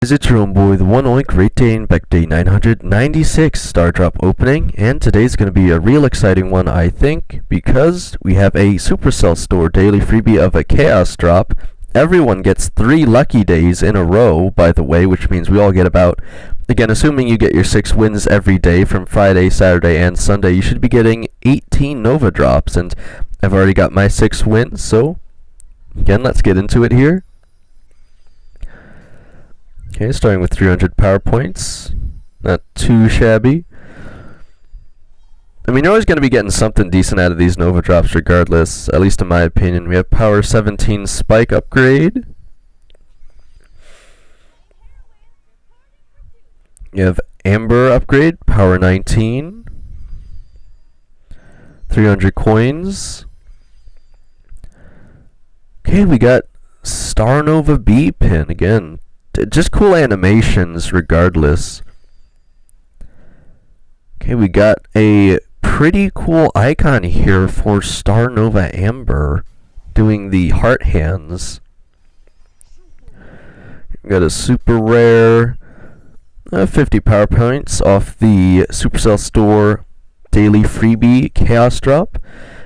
Is it your own boy, the one only Great Dane, back day 996 Star Drop opening, and today's going to be a real exciting one, I think, because we have a Supercell Store daily freebie of a Chaos Drop. Everyone gets 3 lucky days in a row, by the way, which means we all get about, again, assuming you get your 6 wins every day from Friday, Saturday, and Sunday, you should be getting 18 Nova Drops, and I've already got my 6 wins, so, again, let's get into it here. Okay, starting with 300 power points. Not too shabby. I mean, you're always going to be getting something decent out of these Nova Drops regardless, at least in my opinion. We have Power 17 Spike upgrade. You have Amber upgrade, Power 19. 300 coins. Okay, we got Star Nova B pin again. Just cool animations regardless. Okay, we got a pretty cool icon here for Star Nova Amber doing the heart hands. We got a super rare 50 power points off the Supercell Store daily freebie Chaos Drop.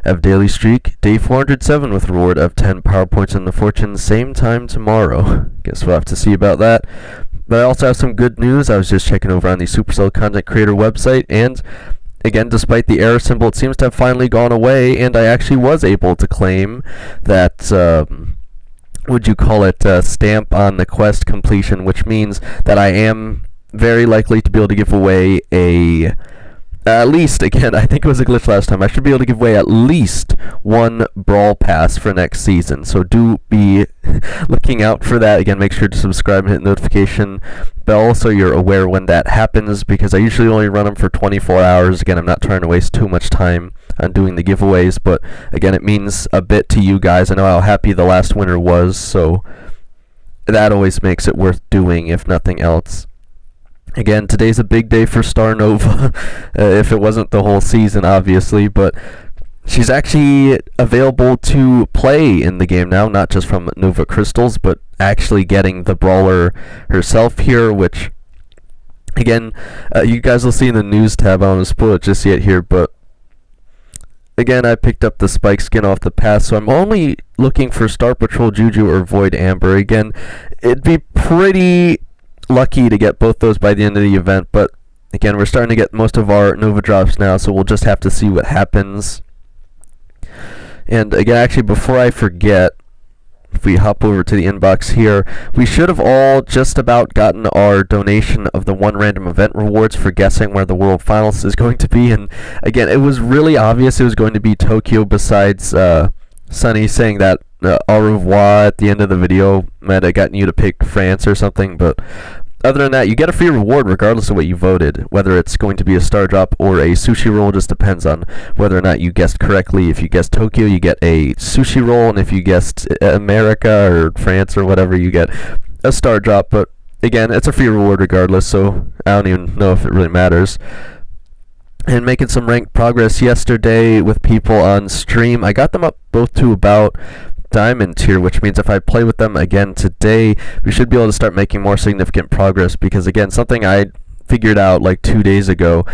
Have daily streak, day 407 with reward of 10 power points in the fortune, same time tomorrow. Guess we'll have to see about that. But I also have some good news. I was just checking over on the Supercell content creator website, and again, despite the error symbol, it seems to have finally gone away, and I actually was able to claim that, stamp on the quest completion, which means that I am very likely to be able to give away a... at least, again, I think it was a glitch last time, I should be able to give away at least 1 Brawl Pass for next season. So do be looking out for that. Again, make sure to subscribe and hit the notification bell so you're aware when that happens, because I usually only run them for 24 hours. Again, I'm not trying to waste too much time on doing the giveaways, but again, it means a bit to you guys. I know how happy the last winner was, so that always makes it worth doing, if nothing else. Again, today's a big day for Star Nova, if it wasn't the whole season, obviously, but she's actually available to play in the game now, not just from Nova Crystals, but actually getting the brawler herself here, which, again, you guys will see in the news tab. I don't want to spoil it just yet here, but again, I picked up the Spike skin off the pass, so I'm only looking for Star Patrol Juju or Void Amber. Again, it'd be pretty lucky to get both those by the end of the event, but again, we're starting to get most of our Nova Drops now, so we'll just have to see what happens. And again, actually, before I forget, if we hop over to the inbox here, we should have all just about gotten our donation of the 1 random event rewards for guessing where the World Finals is going to be, and again, it was really obvious it was going to be Tokyo, besides Sunny saying that au revoir at the end of the video might have gotten you to pick France or something, but other than that, you get a free reward regardless of what you voted. Whether it's going to be a Star Drop or a sushi roll just depends on whether or not you guessed correctly. If you guessed Tokyo, you get a sushi roll, and if you guessed America or France or whatever, you get a Star Drop. But again, it's a free reward regardless, so I don't even know if it really matters. And making some ranked progress yesterday with people on stream. I got them up both to about Diamond tier, which means if I play with them again today, we should be able to start making more significant progress, because again, something I figured out like 2 days ago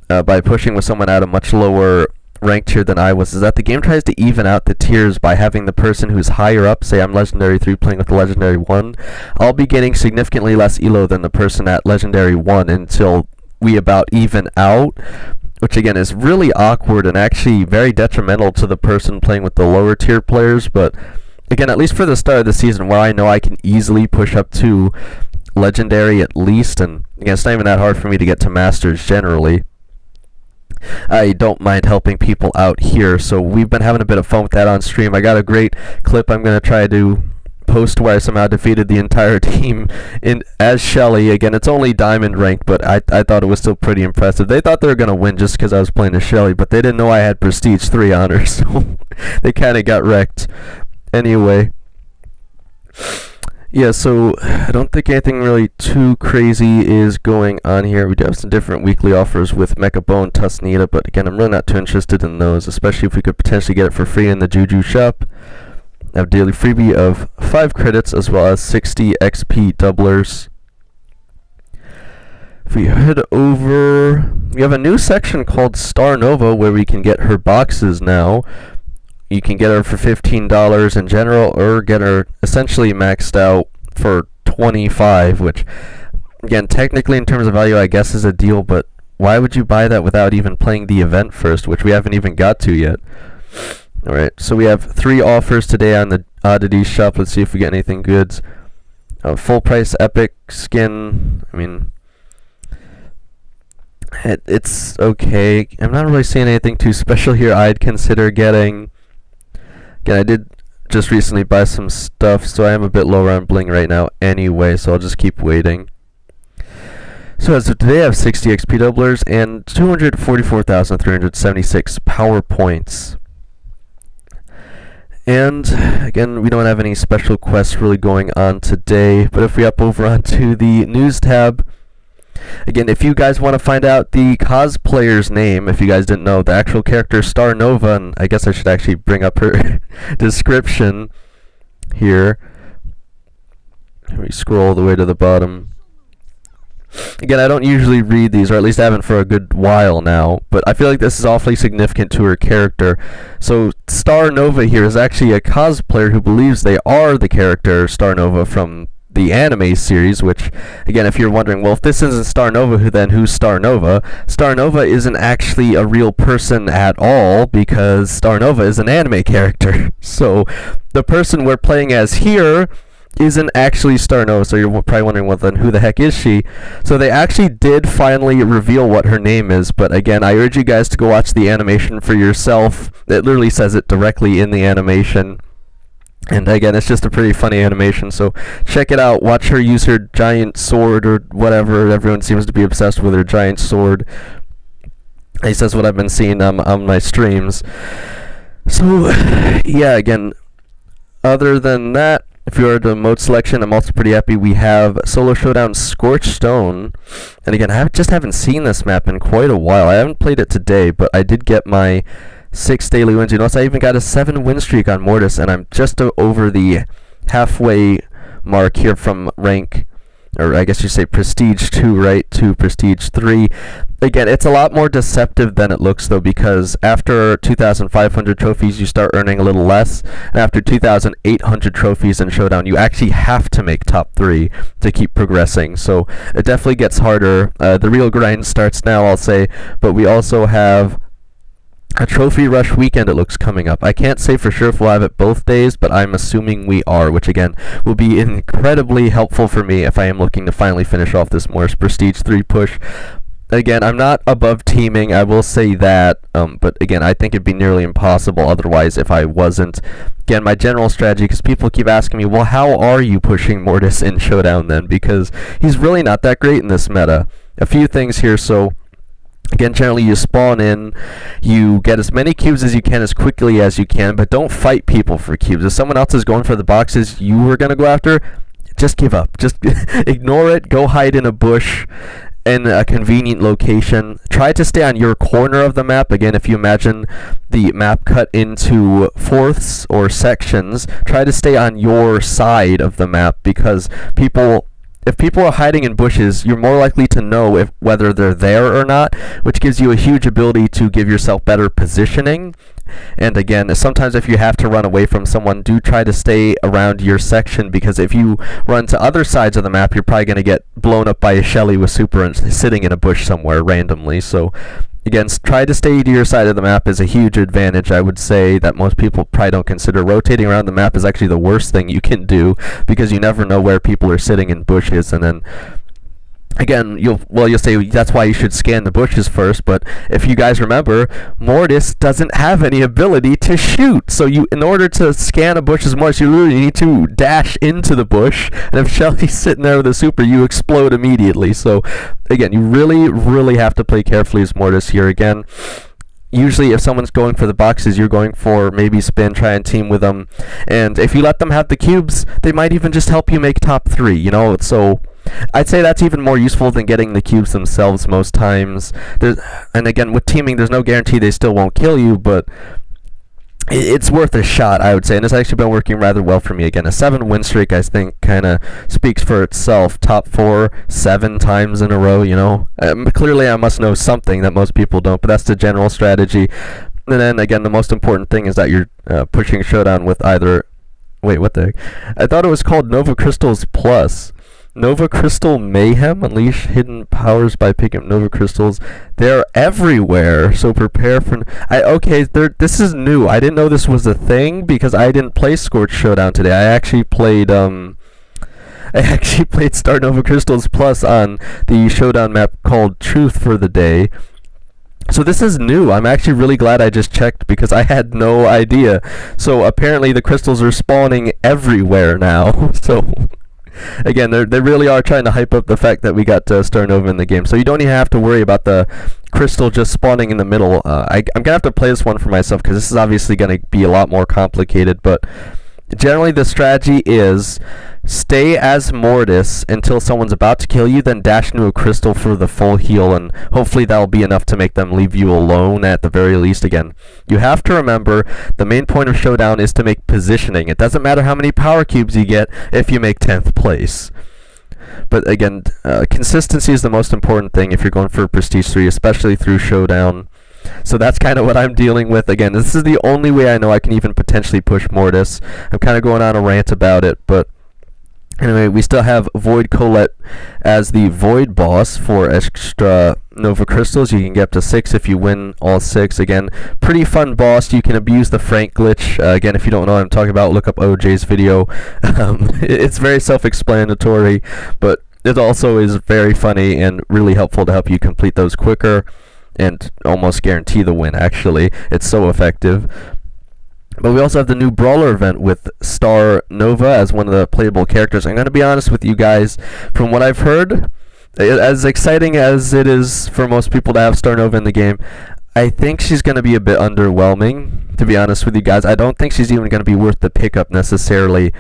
by pushing with someone at a much lower rank tier than I was, is that the game tries to even out the tiers by having the person who's higher up, say I'm Legendary 3 playing with the Legendary 1, I'll be getting significantly less elo than the person at Legendary 1 until we about even out, which again is really awkward and actually very detrimental to the person playing with the lower tier players. But again, at least for the start of the season, where I know I can easily push up to Legendary at least, and again, it's not even that hard for me to get to Masters generally, I don't mind helping people out here, so we've been having a bit of fun with that on stream. I got a great clip I'm going to try to post where I somehow defeated the entire team as Shelly. Again, it's only Diamond rank, but I thought it was still pretty impressive. They thought they were going to win just because I was playing as Shelly, but they didn't know I had Prestige 3 on her, so they kind of got wrecked. Anyway, yeah, so I don't think anything really too crazy is going on here. We do have some different weekly offers with Mecha Bone, Tusnita, but again, I'm really not too interested in those, especially if we could potentially get it for free in the Juju shop. I have daily freebie of 5 credits as well as 60 XP doublers. If we head over, we have a new section called Starr Nova where we can get her boxes now. You can get her for $15 in general, or get her essentially maxed out for $25, which, again, technically in terms of value, I guess is a deal, but why would you buy that without even playing the event first, which we haven't even got to yet? Alright, so we have 3 offers today on the oddities shop. Let's see if we get anything good. Full price epic skin. I mean, it's okay. I'm not really seeing anything too special here I'd consider getting. Again, I did just recently buy some stuff, so I am a bit lower on bling right now anyway, so I'll just keep waiting. So as of today, I have 60 XP doublers and 244,376 power points. And again, we don't have any special quests really going on today, but if we up over onto the news tab, again, if you guys want to find out the cosplayer's name, if you guys didn't know, the actual character Starr Nova, and I guess I should actually bring up her description here. We scroll all the way to the bottom. Again, I don't usually read these, or at least I haven't for a good while now, but I feel like this is awfully significant to her character. So, Starr Nova here is actually a cosplayer who believes they are the character Starr Nova from the anime series, which, again, if you're wondering, well, if this isn't Starr Nova, who's Starr Nova? Starr Nova isn't actually a real person at all, because Starr Nova is an anime character. So, the person we're playing as here isn't actually Starr Nova, so you're probably wondering, well, then who the heck is she? So they actually did finally reveal what her name is, but again, I urge you guys to go watch the animation for yourself. It literally says it directly in the animation. And again, it's just a pretty funny animation, so check it out. Watch her use her giant sword, or whatever. Everyone seems to be obsessed with her giant sword. At least that's what I've been seeing on my streams. So, yeah, again, other than that, if you are to mode selection, I'm also pretty happy we have Solo Showdown Scorched Stone. And again, I just haven't seen this map in quite a while. I haven't played it today, but I did get my 6 daily wins. You notice I even got a 7 win streak on Mortis, and I'm just over the halfway mark here from rank, or I guess you say Prestige 2, right, to Prestige 3. Again, it's a lot more deceptive than it looks, though, because after 2,500 trophies, you start earning a little less, and after 2,800 trophies in Showdown, you actually have to make top 3 to keep progressing, so it definitely gets harder. The real grind starts now, I'll say, but we also have a Trophy Rush weekend, it looks, coming up. I can't say for sure if we'll have it both days, but I'm assuming we are, which again will be incredibly helpful for me if I am looking to finally finish off this Morris Prestige 3 push. Again, I'm not above teaming, I will say that, but again, I think it'd be nearly impossible otherwise if I wasn't. Again, my general strategy, because people keep asking me, well, how are you pushing Mortis in Showdown then? Because he's really not that great in this meta. A few things here, so again, generally you spawn in, you get as many cubes as you can as quickly as you can, but don't fight people for cubes. If someone else is going for the boxes you were going to go after, just give up. Just ignore it, go hide in a bush in a convenient location. Try to stay on your corner of the map. Again, if you imagine the map cut into fourths or sections, try to stay on your side of the map, because if people are hiding in bushes, you're more likely to know whether they're there or not, which gives you a huge ability to give yourself better positioning. And again, sometimes if you have to run away from someone, do try to stay around your section, because if you run to other sides of the map, you're probably going to get blown up by a Shelly with super and sitting in a bush somewhere randomly. So again, try to stay to your side of the map is a huge advantage. I would say that most people probably don't consider rotating around the map is actually the worst thing you can do, because you never know where people are sitting in bushes. And then again, you'll say that's why you should scan the bushes first, but if you guys remember, Mortis doesn't have any ability to shoot. So in order to scan a bush as Mortis, you literally need to dash into the bush, and if Shelly's sitting there with a super, you explode immediately. So again, you really, really have to play carefully as Mortis here. Again, usually if someone's going for the boxes, you're going for maybe spin, try and team with them, and if you let them have the cubes, they might even just help you make top 3, you know. So I'd say that's even more useful than getting the cubes themselves most times. And again, with teaming, there's no guarantee they still won't kill you, but it's worth a shot, I would say, and it's actually been working rather well for me. Again, a 7-win streak, I think, kind of speaks for itself. Top 4, 7 times in a row, you know. Clearly, I must know something that most people don't, but that's the general strategy. And then, again, the most important thing is that you're pushing Showdown with either... Wait, what the heck? I thought it was called Nova Crystals Plus. Nova Crystal Mayhem, unleash hidden powers by picking up Nova Crystals. They're everywhere, so prepare for... this is new. I didn't know this was a thing because I didn't play Scorch Showdown today. I actually played Starr Nova Crystals Plus on the Showdown map called Truth for the day. So this is new. I'm actually really glad I just checked because I had no idea. So apparently the crystals are spawning everywhere now. So... Again, they really are trying to hype up the fact that we got Starr Nova in the game. So you don't even have to worry about the crystal just spawning in the middle. I'm going to have to play this one for myself because this is obviously going to be a lot more complicated. But generally the strategy is stay as Mortis until someone's about to kill you, then dash into a crystal for the full heal, and hopefully that'll be enough to make them leave you alone at the very least. Again, you have to remember the main point of Showdown is to make positioning. It doesn't matter how many power cubes you get if you make 10th place. But again, consistency is the most important thing if you're going for Prestige 3, especially through Showdown. So that's kind of what I'm dealing with. Again, this is the only way I know I can even potentially push Mortis. I'm kind of going on a rant about it, but anyway, we still have Void Colette as the Void boss for extra Nova Crystals. You can get up to 6 if you win all 6. Again, pretty fun boss. You can abuse the Frank glitch. Again, if you don't know what I'm talking about, look up OJ's video. It's very self-explanatory, but it also is very funny and really helpful to help you complete those quicker and almost guarantee the win, actually. It's so effective. But we also have the new Brawler event with Starr Nova as one of the playable characters. I'm going to be honest with you guys, from what I've heard, as exciting as it is for most people to have Starr Nova in the game, I think she's going to be a bit underwhelming, to be honest with you guys. I don't think she's even going to be worth the pickup necessarily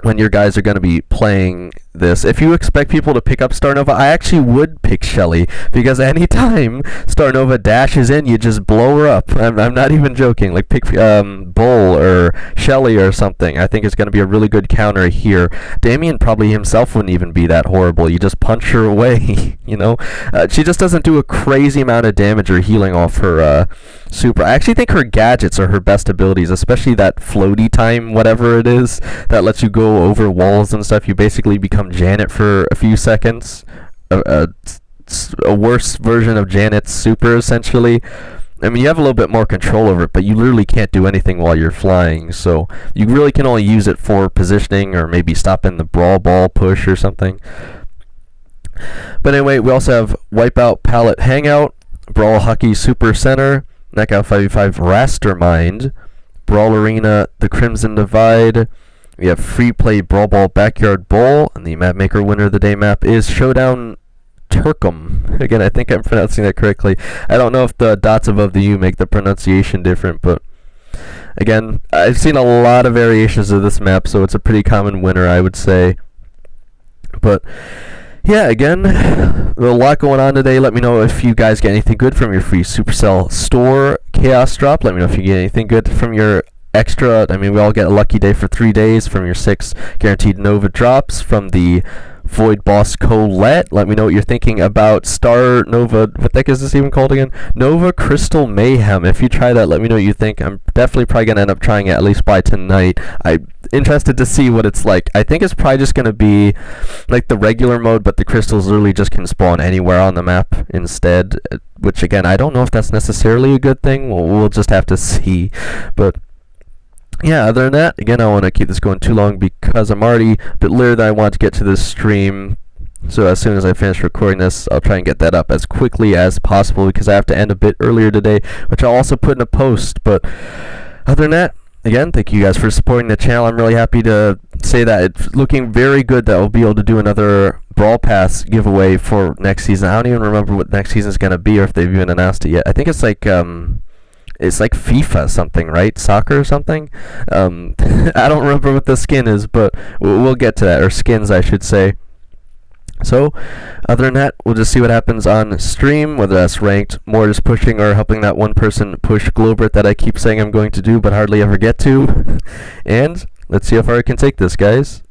when your guys are going to be playing this. If you expect people to pick up Starr Nova, I actually would pick Shelly, because anytime Starr Nova dashes in, you just blow her up. I'm not even joking. Like, pick Bull or Shelly or something. I think it's going to be a really good counter here. Damien probably himself wouldn't even be that horrible. You just punch her away, you know? She just doesn't do a crazy amount of damage or healing off her super. I actually think her gadgets are her best abilities, especially that floaty time, whatever it is, that lets you go over walls and stuff. You basically become Janet for a few seconds. A worse version of Janet's super, essentially. I mean, you have a little bit more control over it, but you literally can't do anything while you're flying, so you really can only use it for positioning or maybe stopping the brawl ball push or something. But anyway, we also have Wipeout Palette Hangout, Brawl Hockey Super Center, Knockout 5v5 Rastermind, Brawl Arena The Crimson Divide. We have Free Play Brawl Ball Backyard Bowl, and the map maker winner of the day map is Showdown Turkum. Again, I think I'm pronouncing that correctly. I don't know if the dots above the U make the pronunciation different, but again, I've seen a lot of variations of this map, so it's a pretty common winner, I would say. But yeah, again, a lot going on today. Let me know if you guys get anything good from your free Supercell store Chaos Drop. Let me know if you get anything good from your extra. I mean, we all get a lucky day for 3 days from your 6 guaranteed Nova drops from the Void Boss Colette. Let me know what you're thinking about Starr Nova. What the heck is this even called again? Nova Crystal Mayhem. If you try that, let me know what you think. I'm definitely probably going to end up trying it at least by tonight. I'm interested to see what it's like. I think it's probably just going to be like the regular mode, but the crystals literally just can spawn anywhere on the map instead, which again, I don't know if that's necessarily a good thing. We'll just have to see. But yeah, other than that, again, I don't want to keep this going too long because I'm already a bit later than I want to get to this stream. So as soon as I finish recording this, I'll try and get that up as quickly as possible because I have to end a bit earlier today, which I'll also put in a post. But other than that, again, thank you guys for supporting the channel. I'm really happy to say that it's looking very good that we'll be able to do another Brawl Pass giveaway for next season. I don't even remember what next season is going to be or if they've even announced it yet. I think it's like FIFA something, right? Soccer or something? I don't remember what the skin is, but we'll get to that. Or skins, I should say. So, other than that, we'll just see what happens on stream, whether that's ranked, more just pushing, or helping that one person push Globert that I keep saying I'm going to do but hardly ever get to. And let's see how far I can take this, guys.